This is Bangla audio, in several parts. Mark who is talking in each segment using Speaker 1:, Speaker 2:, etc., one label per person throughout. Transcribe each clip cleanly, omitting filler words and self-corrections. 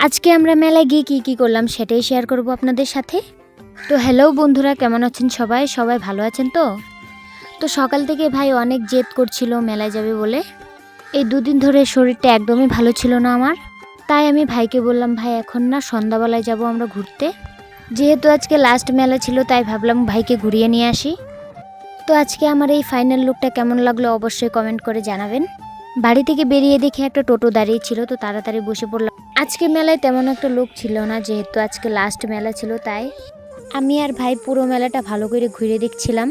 Speaker 1: আজকে আমরা মেলায় গিয়ে কি করলাম সেটাই শেয়ার করব আপনাদের সাথে। তো হ্যালো বন্ধুরা, কেমন আছেন সবাই? সবাই ভালো আছেন তো? তো সকাল থেকে ভাই অনেক জেদ করছিল মেলায় যাবে বলে। এই দুদিন ধরে শরীরটা একদমই ভালো ছিল না আমার। তাই আমি ভাইকে বললাম, ভাই এখন না সন্ধ্যাবেলায় যাব আমরা ঘুরতে। যেহেতু আজকে লাস্ট মেলা ছিল তাই ভাবলাম ভাইকে ঘুরিয়ে নিয়ে আসি। তো আজকে আমার এই ফাইনাল লুকটা কেমন লাগলো অবশ্যই কমেন্ট করে জানাবেন। বাড়ি থেকে বেরিয়ে দেখে একটা টোটো দাঁড়িয়ে ছিল, তো তাড়াতাড়ি বসে পড়লাম। আজকে মেলায় তেমন একটা লোক ছিল না, যেহেতু আজকে লাস্ট মেলা ছিল তাই আমি আর ভাই পুরো মেলাটা ভালো করে ঘুরে দেখছিলাম।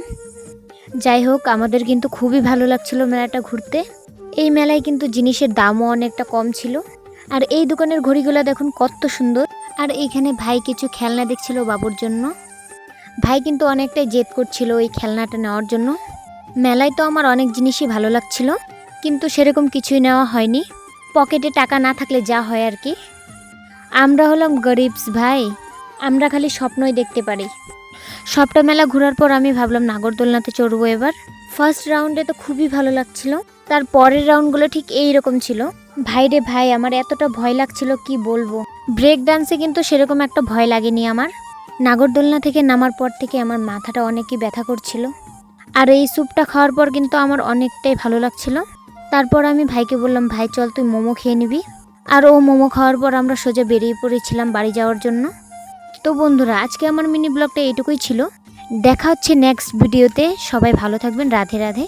Speaker 1: যাই হোক, আমাদের কিন্তু খুবই ভালো লাগছিল মেলাটা ঘুরতে। এই মেলায় কিন্তু জিনিসের দামও অনেকটা কম ছিল। আর এই দোকানের ঘড়িগুলো দেখুন কত সুন্দর। আর এইখানে ভাই কিছু খেলনা দেখছিল বাবুর জন্য। ভাই কিন্তু অনেকটাই জেদ করছিল ওই খেলনাটা নেওয়ার জন্য। মেলায় তো আমার অনেক জিনিসই ভালো লাগছিল, কিন্তু সেরকম কিছুই নেওয়া হয়নি। পকেটে টাকা না থাকলে যা হয় আর কি। আমরা হলাম গরিবস ভাই, আমরা খালি স্বপ্নই দেখতে পারি। সবটা মেলা ঘোরার পর আমি ভাবলাম নাগরদোলনাতে চড়বো এবার। ফার্স্ট রাউন্ডে তো খুবই ভালো লাগছিল, তার পরের রাউন্ডগুলো ঠিক এইরকম ছিল। ভাই রে ভাই, আমার এতটা ভয় লাগছিল কি বলবো। ব্রেক ডান্সে কিন্তু সেরকম একটা ভয় লাগেনি আমার। নাগরদোলনা থেকে নামার পর থেকে আমার মাথাটা অনেকই ব্যথা করছিল। আর এই স্যুপটা খাওয়ার পর কিন্তু আমার অনেকটাই ভালো লাগছিল। তারপর আমি ভাইকে বললাম, ভাই চল তুই মোমো খেয়ে নিবি। আর ও মোমো খাওয়ার পর আমরা সোজা বেরিয়ে পড়েছিলাম বাড়ি যাওয়ার জন্য। তো বন্ধুরা, আজকে আমার মিনি ব্লগটা এইটুকুই ছিল। দেখা হচ্ছে নেক্সট ভিডিওতে। সবাই ভালো থাকবেন। রাধে রাধে।